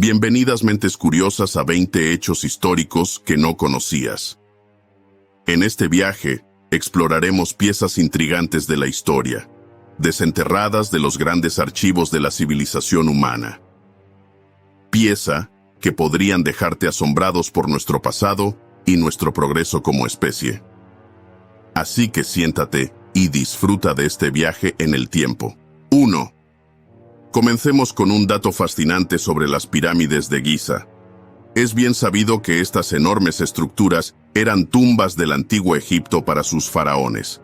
Bienvenidas mentes curiosas a 20 hechos históricos que no conocías. En este viaje, exploraremos piezas intrigantes de la historia, desenterradas de los grandes archivos de la civilización humana. Pieza que podrían dejarte asombrados por nuestro pasado y nuestro progreso como especie. Así que siéntate y disfruta de este viaje en el tiempo. 1. Comencemos con un dato fascinante sobre las pirámides de Giza. Es bien sabido que estas enormes estructuras eran tumbas del antiguo Egipto para sus faraones.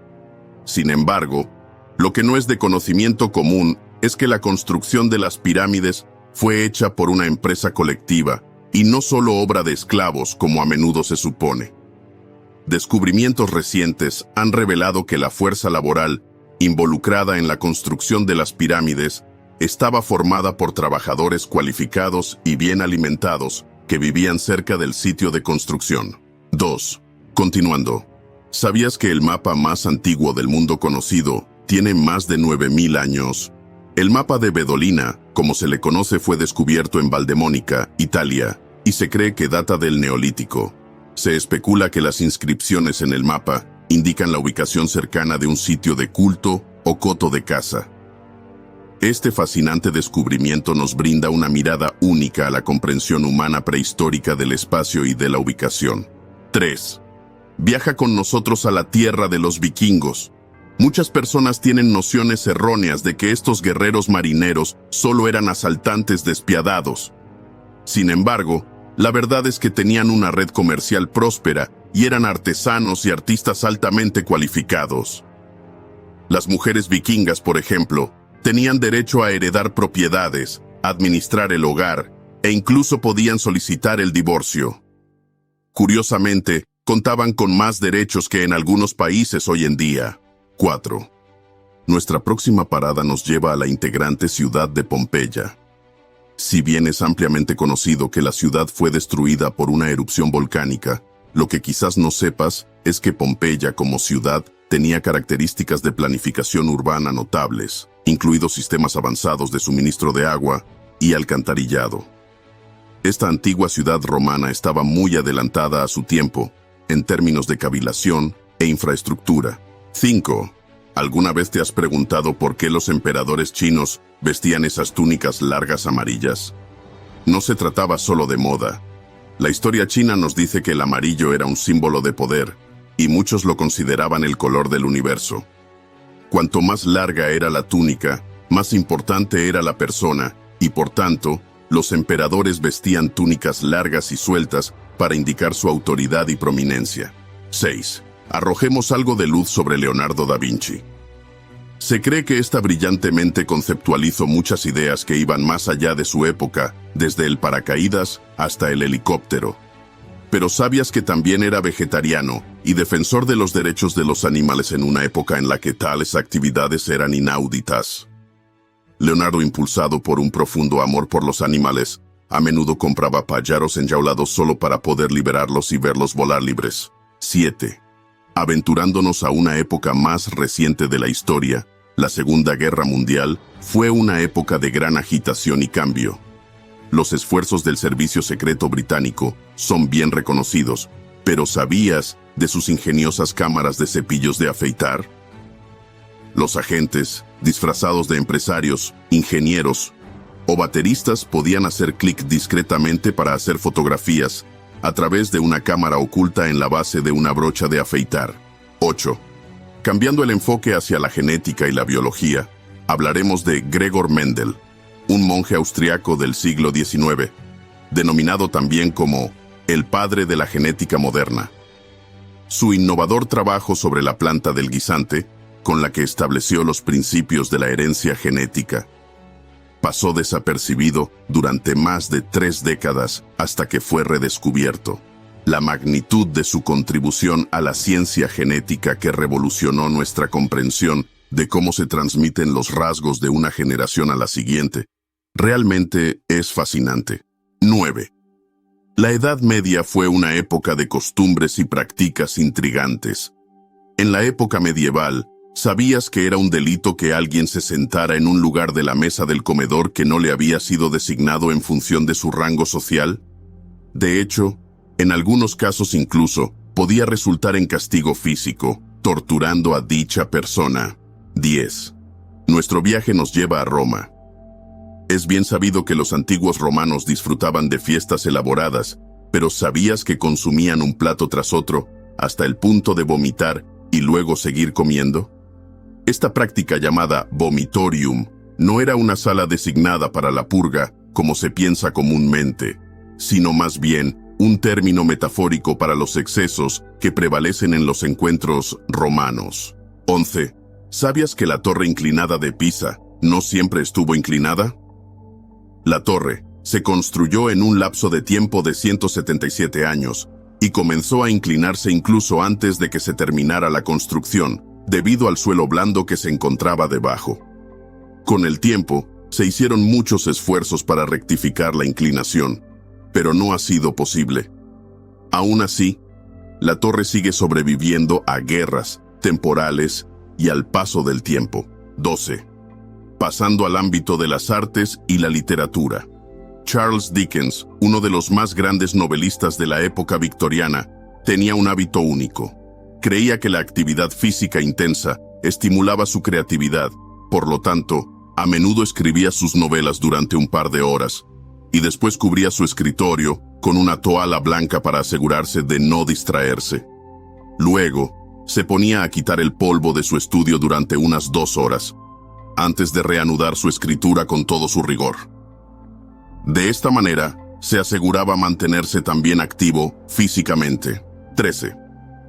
Sin embargo, lo que no es de conocimiento común es que la construcción de las pirámides fue hecha por una empresa colectiva y no solo obra de esclavos, como a menudo se supone. Descubrimientos recientes han revelado que la fuerza laboral involucrada en la construcción de las pirámides estaba formada por trabajadores cualificados y bien alimentados que vivían cerca del sitio de construcción. 2. Continuando, ¿sabías que el mapa más antiguo del mundo conocido tiene más de 9.000 años? El mapa de Bedolina, como se le conoce, fue descubierto en Valdemónica, Italia, y se cree que data del Neolítico. Se especula que las inscripciones en el mapa indican la ubicación cercana de un sitio de culto o coto de caza. Este fascinante descubrimiento nos brinda una mirada única a la comprensión humana prehistórica del espacio y de la ubicación. 3. Viaja con nosotros a la tierra de los vikingos. Muchas personas tienen nociones erróneas de que estos guerreros marineros solo eran asaltantes despiadados. Sin embargo, la verdad es que tenían una red comercial próspera y eran artesanos y artistas altamente cualificados. Las mujeres vikingas, por ejemplo, tenían derecho a heredar propiedades, administrar el hogar e incluso podían solicitar el divorcio. Curiosamente, contaban con más derechos que en algunos países hoy en día. 4. Nuestra próxima parada nos lleva a la integrante ciudad de Pompeya. Si bien es ampliamente conocido que la ciudad fue destruida por una erupción volcánica, lo que quizás no sepas es que Pompeya como ciudad tenía características de planificación urbana notables, incluidos sistemas avanzados de suministro de agua y alcantarillado. Esta antigua ciudad romana estaba muy adelantada a su tiempo en términos de cavilación e infraestructura. 5. ¿Alguna vez te has preguntado por qué los emperadores chinos vestían esas túnicas largas amarillas? No se trataba solo de moda. La historia china nos dice que el amarillo era un símbolo de poder, y muchos lo consideraban el color del universo. Cuanto más larga era la túnica, más importante era la persona, y por tanto, los emperadores vestían túnicas largas y sueltas para indicar su autoridad y prominencia. 6. Arrojemos algo de luz sobre Leonardo da Vinci. Se cree que esta brillante mente conceptualizó muchas ideas que iban más allá de su época, desde el paracaídas hasta el helicóptero. Pero ¿sabías que también era vegetariano y defensor de los derechos de los animales en una época en la que tales actividades eran inauditas? Leonardo, impulsado por un profundo amor por los animales, a menudo compraba pájaros enjaulados solo para poder liberarlos y verlos volar libres. 7. Aventurándonos a una época más reciente de la historia, la Segunda Guerra Mundial fue una época de gran agitación y cambio. Los esfuerzos del Servicio Secreto Británico son bien reconocidos, pero ¿sabías de sus ingeniosas cámaras de cepillos de afeitar? Los agentes, disfrazados de empresarios, ingenieros o bateristas, podían hacer clic discretamente para hacer fotografías a través de una cámara oculta en la base de una brocha de afeitar. 8. Cambiando el enfoque hacia la genética y la biología, hablaremos de Gregor Mendel, un monje austriaco del siglo XIX, denominado también como el padre de la genética moderna. Su innovador trabajo sobre la planta del guisante, con la que estableció los principios de la herencia genética, pasó desapercibido durante más de 3 décadas hasta que fue redescubierto. La magnitud de su contribución a la ciencia genética que revolucionó nuestra comprensión de cómo se transmiten los rasgos de una generación a la siguiente realmente es fascinante. 9. La Edad Media fue una época de costumbres y prácticas intrigantes. En la época medieval, ¿Sabías que era un delito que alguien se sentara en un lugar de la mesa del comedor que no le había sido designado en función de su rango social? De hecho, en algunos casos incluso, podía resultar en castigo físico, torturando a dicha persona. 10. Nuestro viaje nos lleva a Roma. Es bien sabido que los antiguos romanos disfrutaban de fiestas elaboradas, pero ¿sabías que consumían un plato tras otro, hasta el punto de vomitar y luego seguir comiendo? Esta práctica llamada vomitorium no era una sala designada para la purga, como se piensa comúnmente, sino más bien un término metafórico para los excesos que prevalecen en los encuentros romanos. 11. ¿Sabías que la torre inclinada de Pisa no siempre estuvo inclinada? La torre se construyó en un lapso de tiempo de 177 años y comenzó a inclinarse incluso antes de que se terminara la construcción, debido al suelo blando que se encontraba debajo. Con el tiempo, se hicieron muchos esfuerzos para rectificar la inclinación, pero no ha sido posible. Aún así, la torre sigue sobreviviendo a guerras, temporales y al paso del tiempo. 12. Pasando al ámbito de las artes y la literatura. Charles Dickens, uno de los más grandes novelistas de la época victoriana, tenía un hábito único. Creía que la actividad física intensa estimulaba su creatividad, por lo tanto, a menudo escribía sus novelas durante un par de horas, y después cubría su escritorio con una toalla blanca para asegurarse de no distraerse. Luego, se ponía a quitar el polvo de su estudio durante unas 2 horas, antes de reanudar su escritura con todo su rigor. De esta manera, se aseguraba mantenerse también activo físicamente. 13.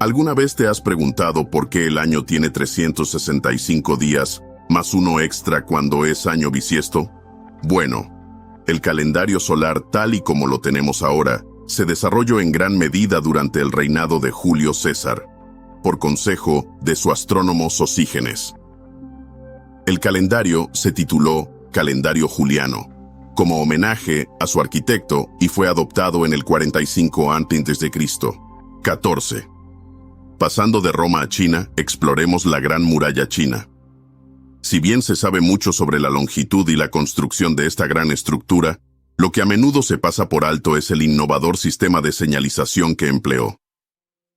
¿Alguna vez te has preguntado por qué el año tiene 365 días, más uno extra cuando es año bisiesto? Bueno, el calendario solar tal y como lo tenemos ahora, se desarrolló en gran medida durante el reinado de Julio César, por consejo de su astrónomo Sosígenes. El calendario se tituló Calendario Juliano, como homenaje a su arquitecto, y fue adoptado en el 45 a.C. 14. Pasando de Roma a China, exploremos la Gran Muralla China. Si bien se sabe mucho sobre la longitud y la construcción de esta gran estructura, lo que a menudo se pasa por alto es el innovador sistema de señalización que empleó.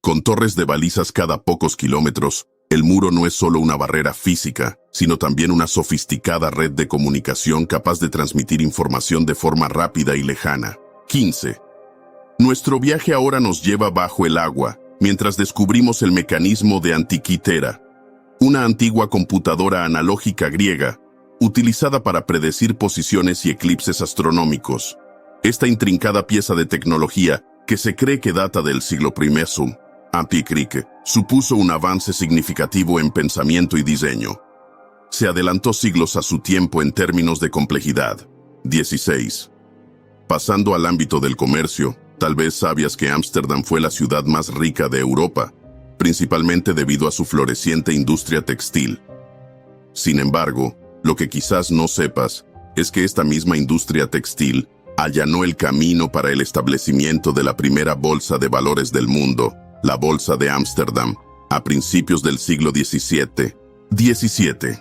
Con torres de balizas cada pocos kilómetros, el muro no es solo una barrera física, sino también una sofisticada red de comunicación capaz de transmitir información de forma rápida y lejana. 15. Nuestro viaje ahora nos lleva bajo el agua, mientras descubrimos el mecanismo de Antikythera, una antigua computadora analógica griega, utilizada para predecir posiciones y eclipses astronómicos. Esta intrincada pieza de tecnología, que se cree que data del siglo I a.C., supuso un avance significativo en pensamiento y diseño. Se adelantó siglos a su tiempo en términos de complejidad. 16. Pasando al ámbito del comercio, tal vez sabías que Ámsterdam fue la ciudad más rica de Europa, principalmente debido a su floreciente industria textil. Sin embargo, lo que quizás no sepas es que esta misma industria textil allanó el camino para el establecimiento de la primera bolsa de valores del mundo, la Bolsa de Ámsterdam, a principios del siglo XVII. 17.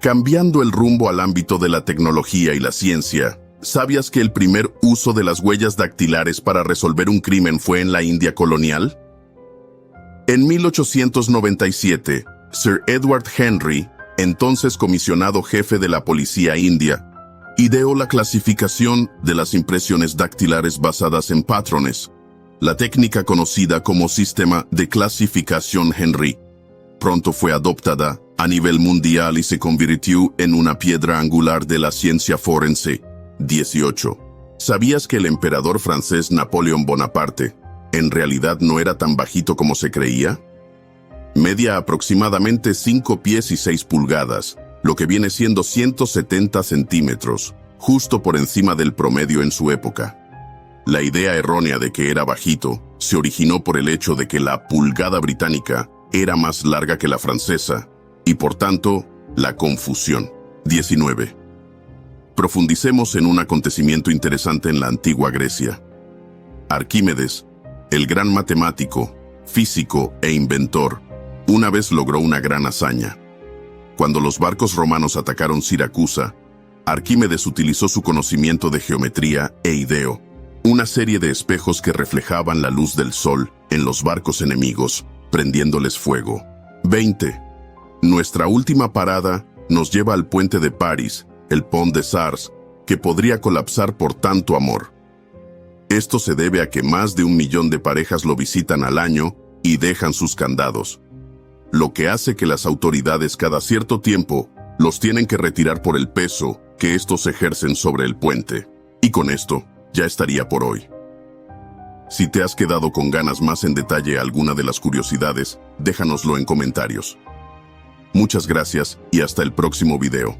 Cambiando el rumbo al ámbito de la tecnología y la ciencia, ¿sabías que el primer uso de las huellas dactilares para resolver un crimen fue en la India colonial? En 1897, Sir Edward Henry, entonces comisionado jefe de la policía india, ideó la clasificación de las impresiones dactilares basadas en patrones, la técnica conocida como Sistema de Clasificación Henry. Pronto fue adoptada a nivel mundial y se convirtió en una piedra angular de la ciencia forense. 18. ¿Sabías que el emperador francés Napoleón Bonaparte en realidad no era tan bajito como se creía? Media aproximadamente 5 pies y 6 pulgadas, lo que viene siendo 170 centímetros, justo por encima del promedio en su época. La idea errónea de que era bajito se originó por el hecho de que la pulgada británica era más larga que la francesa, y por tanto, la confusión. 19. Profundicemos en un acontecimiento interesante en la antigua Grecia. Arquímedes, el gran matemático, físico e inventor, Una vez logró una gran hazaña. Cuando los barcos romanos atacaron Siracusa, Arquímedes utilizó su conocimiento de geometría e ideó una serie de espejos que reflejaban la luz del sol en los barcos enemigos, prendiéndoles fuego. 20. Nuestra última parada nos lleva al puente de París, el Pont des Arts, que podría colapsar por tanto amor. Esto se debe a que más de 1 millón de parejas lo visitan al año y dejan sus candados, lo que hace que las autoridades cada cierto tiempo los tienen que retirar por el peso que estos ejercen sobre el puente. Y con esto, ya estaría por hoy. Si te has quedado con ganas más en detalle alguna de las curiosidades, déjanoslo en comentarios. Muchas gracias y hasta el próximo video.